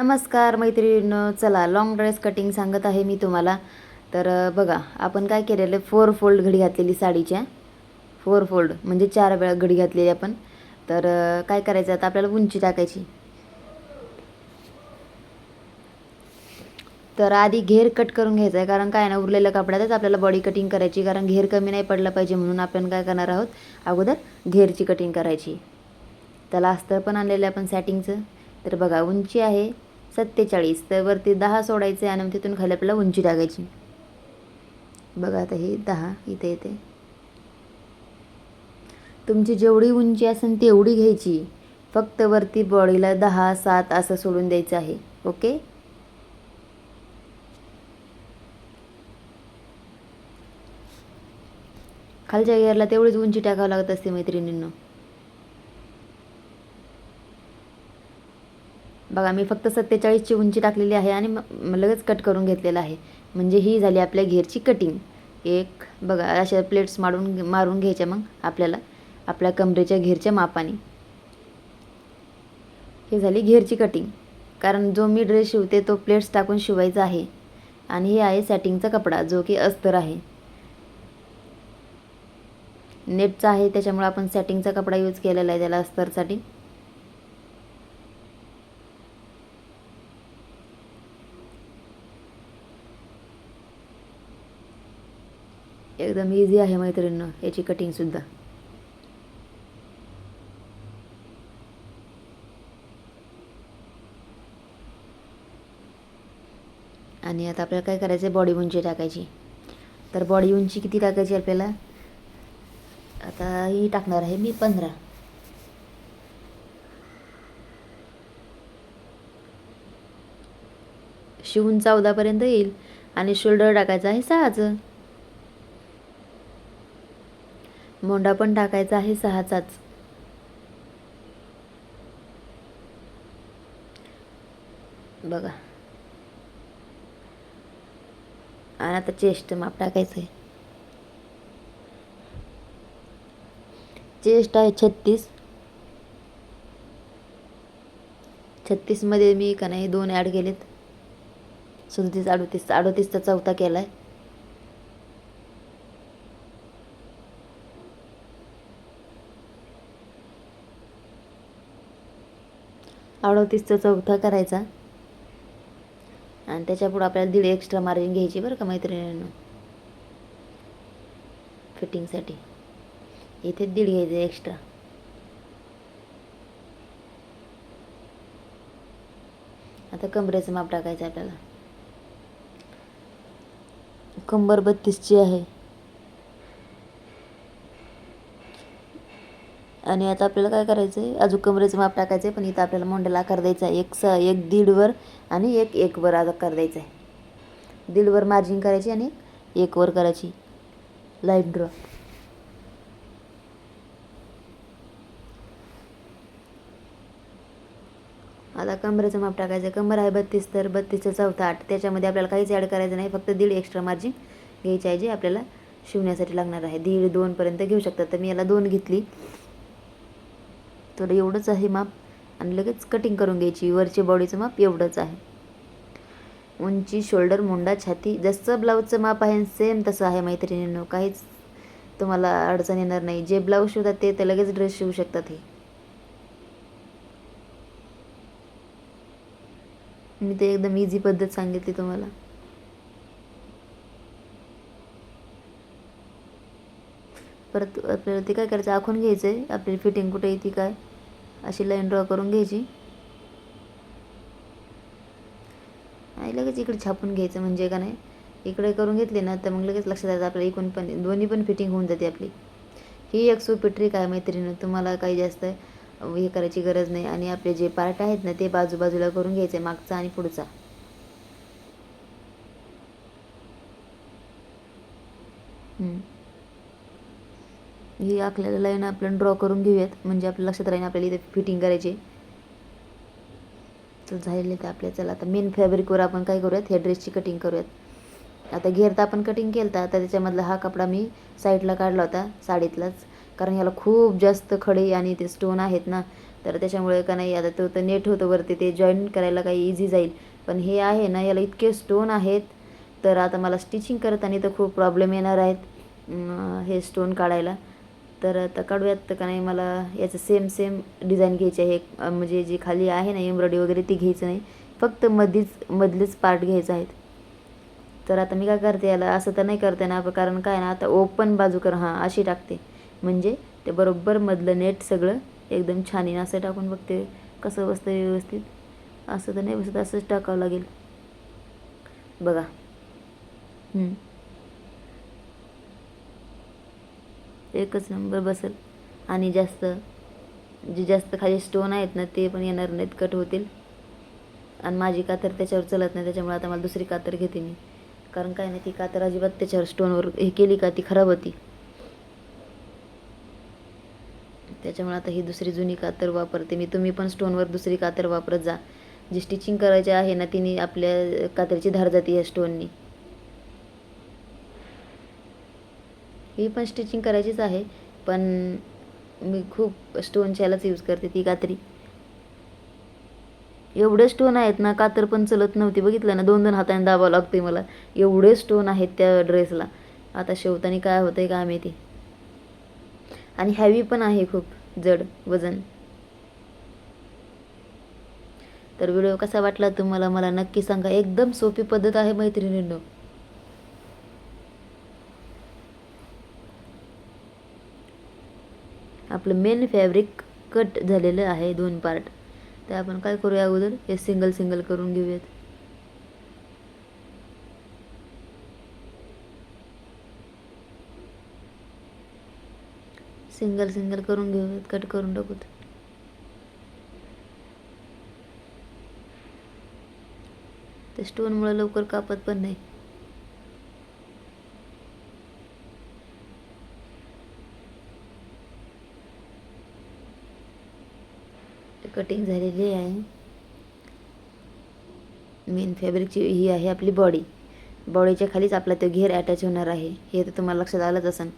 नमस्कार मैत्रिणींनो, चला लॉंग ड्रेस कटिंग सांगत आहे मी तुम्हाला. तर बघा, आपण काय केलेलं, 4 फोल्ड घडी घातलेली साडीच्या. 4 फोल्ड म्हणजे 4 वेळा घडी घातलेली आपण. तर काय करायचं, आता आपल्याला उंची टाकायची. तर आधी घेर कट करून घ्यायचा आहे, कारण काय ना, उरलेल्या कपड्यातच आपल्याला बॉडी कटिंग करायची, कारण घेर कमी नाही पडला पाहिजे म्हणून आपण काय करणार आहोत, अगोदर घेरची कटिंग करायची. त्याला अस्तर पण आणलेलं आहे आपण सॅटिंगचं. तर बघा, उंची आहे 47, तर वरती 10 सोडायचे आणि तिथून खाली आपल्याला उंची टाकायची. बघा आता ही 10 इथे येते. तुमची जेवढी उंची असेल तेवढी घ्यायची, फक्त वरती बॉडीला 10, 7 असं सोडून द्यायचं आहे. ओके. खालच्या घेरला तेवढीच उंची टाकावं लागत असते मैत्रिणींनो. बघा, मी फक्त 47ची उंची टाकलेली आहे आणि लगेच कट करून घेतलेलं आहे. म्हणजे ही झाली आपल्या घेरची कटिंग. एक बघा, अशा प्लेट्स मारून घ्यायच्या मग आपल्याला आपल्या कमरेच्या घेरच्या मापाने. ही झाली घेरची कटिंग. कारण जो मी ड्रेस शिवते तो प्लेट्स टाकून शिवायचा आहे. आणि हे आहे सॅटिंगचा कपडा, जो की अस्तर आहे, नेटचा आहे, त्याच्यामुळे आपण सॅटिंगचा कपडा यूज केलेला आहे त्याला अस्तरसाठी. एकदम इझी आहे मैत्रिणींनो याची कटिंगसुद्धा. आणि आता आपल्याला काय करायचं आहे, बॉडी उंची टाकायची. तर बॉडी उंची किती टाकायची आपल्याला, आता ही टाकणार आहे मी 15. शिवून 14पर्यंत येईल. आणि शोल्डर टाकायचा आहे 6चं. मोंडा पण टाकायचा आहे 6चाच. बघा, आणि आता चेस्ट माप टाकायचं आहे. चेस्ट आहे 36. 36मध्ये मी का नाही 2 ॲड केलेत. 37, 38, 38चा चौथा केला आहे. अडोतीसचा चौथा करायचा आणि त्याच्या पुढे आपल्याला 1.5 एक्स्ट्रा मार्जिन घ्यायची बरं का मैत्रिणींनो, फिटिंगसाठी. इथे 1.5 घ्यायचं एक्स्ट्रा. आता कमरेचं माप टाकायचं आपल्याला. कंबर 32ची आहे. आणि आता आपल्याला काय करायचं आहे, अजून कमरेचं माप टाकायचं आहे, पण इथं आपल्याला मोंड्याला आकार द्यायचा आहे. एक 1.5 वर आणि एक वर आकार द्यायचा आहे. 1.5 वर मार्जिन करायची आणि 1 वर करायची लाईन ड्रॉ. आता कमरेचं माप टाकायचं. कमर आहे 32, तर 32चा चौथा 8. त्याच्यामध्ये आपल्याला काहीच ॲड करायचं नाही, फक्त 1.5 एक्स्ट्रा मार्जिन घ्यायची आहे, जे आपल्याला शिवण्यासाठी लागणार आहे. 1.5, 2पर्यंत घेऊ शकतात. तर मी याला 2 घेतली. तर एवढंच आहे माप. आणि लगेच कटिंग करून घ्यायची. वरचे बॉडीचं माप एवढंच आहे. उंची, शोल्डर, मुंडा, छाती जसं ब्लाऊजचं माप आहे सेम तसं आहे मैत्रिणींनो. काहीच तुम्हाला अडचण येणार नाही. जे ब्लाऊज शिवतात ते तर लगेच ड्रेस शिवू शकतात. हे मी ते एकदम इझी पद्धत सांगितली तुम्हाला. परत आपल्याला ते काय करायचं, आखून घ्यायचं आहे. आपली फिटिंग कुठे येते काय, अशी लाईन ड्रॉ करून घ्यायची आणि लगेच इकडे छापून घ्यायचं. म्हणजे का नाही, इकडे करून घेतली ना तर मग लगेच लक्षात येतं आपल्याला, इकडून पण दोन्ही पण फिटिंग होऊन जाते आपली. ही एक सोपी ट्रिक आहे मैत्रिणी. तुम्हाला काही जास्त हे करायची गरज नाही. आणि आपले जे पार्ट आहेत ना ते बाजूबाजूला करून घ्यायचे, मागचा आणि पुढचा. ही आखलेल्या लाईन आपण ड्रॉ करून घेऊयात, म्हणजे आपल्या लक्षात राहील आपल्याला इथे फिटिंग करायची. तर झालेले ते आपल्या. चला आता मेन फॅब्रिकवर आपण काय करूयात, ह्या ड्रेसची कटिंग करूयात. आता घेर तर आपण कटिंग केलं तर आता त्याच्यामधला हा कपडा मी साईडला काढला होता साडीतलाच, कारण ह्याला खूप जास्त खडे आणि ते स्टोन आहेत ना, तर त्याच्यामुळे का नाही आता तो तर नेट होतं वरती, ते जॉईन करायला काही इझी जाईल. पण हे आहे ना, याला इतके स्टोन आहेत, तर आता मला स्टिचिंग करताना तर खूप प्रॉब्लेम येणार आहेत हे स्टोन काढायला. तर आता काढूयात. तर का नाही मला याचं सेम डिझाईन घ्यायची आहे. म्हणजे जी खाली आहे ना एम्ब्रॉयडरी वगैरे ती घ्यायचं नाही, फक्त मधलेच पार्ट घ्यायचं आहेत. तर आता मी काय करते, याला असं तर नाही करते ना, कारण काय ना, आता ओपन बाजू कर हां अशी टाकते, म्हणजे ते बरोबर मधलं नेट सगळं एकदम छान येईल. असं टाकून बघते कसं बसतं व्यवस्थित. असं तर नाही बसत, असंच टाकावं लागेल बघा. एकच नंबर बसेल. आणि जास्त खाली स्टोन आहेत ना ते पण येणार नाहीत, कट होतील. आणि माझी कातर त्याच्यावर चलत नाही, त्याच्यामुळे आता मला दुसरी कातर घेते मी. कारण काय नाही, ती कातर अजिबात त्याच्यावर स्टोनवर हे केली का ती खराब होती. त्याच्यामुळे आता ही दुसरी जुनी कातर वापरते मी. तुम्ही पण स्टोनवर दुसरी कातर वापरत जा. जी स्टिचिंग करायची आहे ना तिने आपल्या कातरची धार जाते या स्टोननी. ही पण स्टिचिंग करायचीच आहे, पण मी खूप स्टोनच्या यालाच यूज करते ती कात्री. एवढे स्टोन आहेत ना, कातर पण चलत नव्हती. बघितलं ना, 2 हाताने दाबावं लागते मला, एवढे स्टोन आहेत त्या ड्रेसला. आता शेवतानी काय होतंय काय माहिती. आणि हॅवी पण आहे खूप जड वजन. तर व्हिडिओ कसा वाटला तुम्हाला मला नक्की सांगा. एकदम सोपी पद्धत आहे मैत्रिणींनो. आपलं मेन फॅब्रिक कट झालेलं आहे 2 पार्ट. तर आपण काय करूया, अगोदर हे सिंगल करून घेऊयात. सिंगल करून घेऊयात, कट करून टाकूत. ते स्टोनमुळे लवकर कापत पण नाही. कटिंग झालेली आहे. मेन फॅब्रिकची ही आहे आपली बॉडी. बॉडीच्या खालीच आपला तो घेर अटॅच होणार आहे. हे तर तुम्हाला लक्षात आलंच असेल.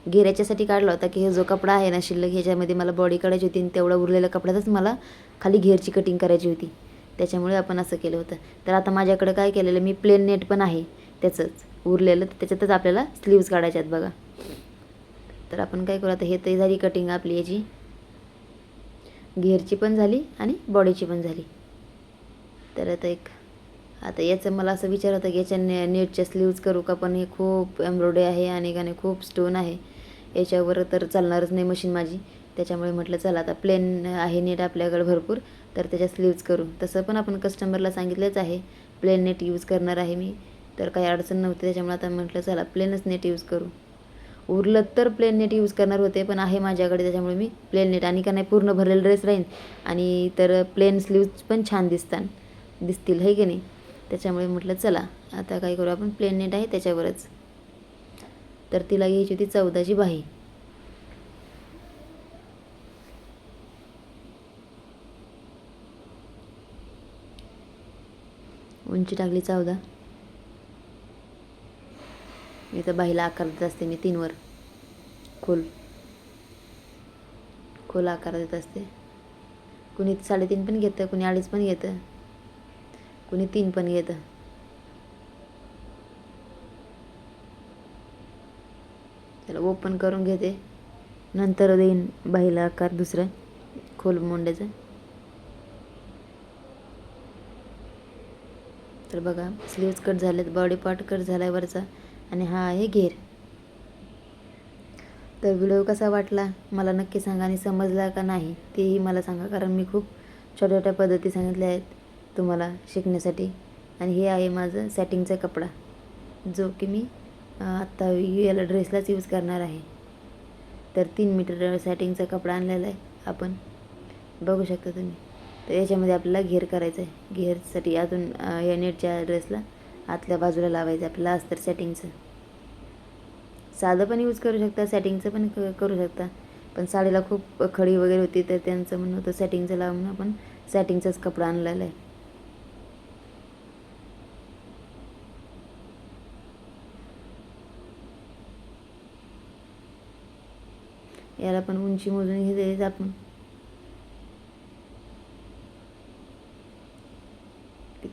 घेर याच्यासाठी काढला होता की हे जो कपडा आहे ना शिल्लक, ह्याच्यामध्ये मला बॉडी काढायची होती आणि तेवढा उरलेल्या कपड्यातच मला खाली घेरची कटिंग करायची होती. त्याच्यामुळे आपण असं केलं होतं. तर आता माझ्याकडं काय केलेलं मी, प्लेन नेट पण आहे त्याचंच उरलेलं, त्याच्यातच आपल्याला स्लीव्ज काढायच्या आहेत बघा. तर आपण काय करू आता, हे तर झाली कटिंग आपली याची, घेरची पण झाली आणि बॉडीची पण झाली. तर आता याचं मला असं विचार होता की याच्या नेटच्या स्लीव्ज करू का, पण हे खूप एम्ब्रॉयडरी आहे आणि गाणे खूप स्टोन आहे, याच्यावर तर चालणारच नाही मशीन माझी. त्याच्यामुळे म्हटलं चला आता प्लेन आहे नेट आपल्याकडे भरपूर, तर त्याच्या स्लीव्ज करू. तसं पण आपण कस्टमरला सांगितलंच आहे प्लेन नेट यूज करणार आहे मी, तर काही अडचण नव्हती. त्याच्यामुळे आता म्हटलं चला प्लेनच नेट यूज करू. उरलं तर प्लेन नेट यूज करणार होते, पण आहे माझ्याकडे, त्याच्यामुळे मी प्लेन नेट. आणि का नाही पूर्ण भरलेला ड्रेस राहील आणि तर प्लेन स्लीव्ज पण छान दिसतील है की नाही. त्याच्यामुळे म्हटलं चला आता काय करू आपण, प्लेन नेट आहे त्याच्यावरच. तर तिला घ्यायची होती 14ची बाही. उंची टाकली 14. इथं बाहीला आकार देत असते मी 3 वर, खोल आकार देत असते. कुणी 3.5 पण घेतं, कुणी 2.5 पण घेतं, कुणी 3 पण घेतं. त्याला ओपन करून घेते, नंतर देईन बाहीला आकार दुसरा खोल मोंड्याचा. तर बघा स्लीव्ज कट झालेत, बॉडी पार्ट कट झाला आहे वरचा, आणि हा आहे घेर. तर व्हिडिओ कसा वाटला मला नक्की सांगा, आणि समजला का नाही तेही मला सांगा, कारण मी खूप छोट्या पद्धती सांगितल्या आहेत तुम्हाला शिकण्यासाठी. आणि हे आहे माझं सॅटिंगचा कपडा, जो की मी आत्ता याला ड्रेसलाच यूज करणार आहे. तर 3 मीटर सॅटिंगचा कपडा आणलेला आहे आपण, बघू शकता तुम्ही. तर याच्यामध्ये आपल्याला घेर करायचं आहे. घेरसाठी अजून या नेटच्या ड्रेसला आतल्या बाजूला लावायचं आपल्याला अस्तर सॅटिंगचं. साधं पण यूज करू शकता, सॅटिंगचं पण करू शकता. पण साडीला खूप खडी वगैरे होती, तर त्यांचं म्हणणं होतं सॅटिंगचं लावून आपण सॅटिंगचाच कपडा आणलेला आहे. याला पण उंची मोजून घेतलीच आपण.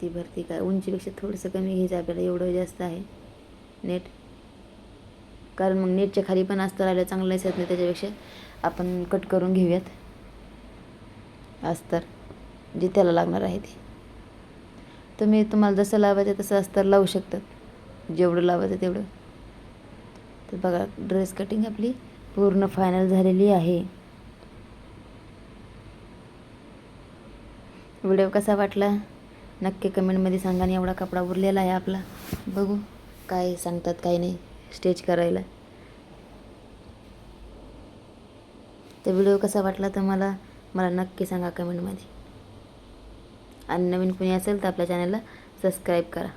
किती भरती काय, उंचीपेक्षा थोडंसं कमी घ्यायचं आपल्याला, एवढं जास्त आहे नेट, कारण मग नेटच्या खाली पण अस्तर आलं चांगलं दिसत नाही, त्याच्यापेक्षा आपण कट करून घेऊयात अस्तर जे त्याला लागणार आहे ते. तुम्हाला जसं लावायचं तसं अस्तर लावू शकतात, जेवढं लावायचं तेवढं. तर बघा ड्रेस कटिंग आपली पूर्ण फायनल झालेली आहे. व्हिडिओ कसा वाटला नक्की कमेंटमध्ये सांगा. आणि एवढा कपडा उरलेला आहे आपला, बघू काय सांगतात काय नाही स्टिच करायला. तर व्हिडिओ कसा वाटला तर मला नक्की सांगा कमेंटमध्ये. आणि नवीन कोणी असेल तर आपल्या चॅनलला सबस्क्राईब करा.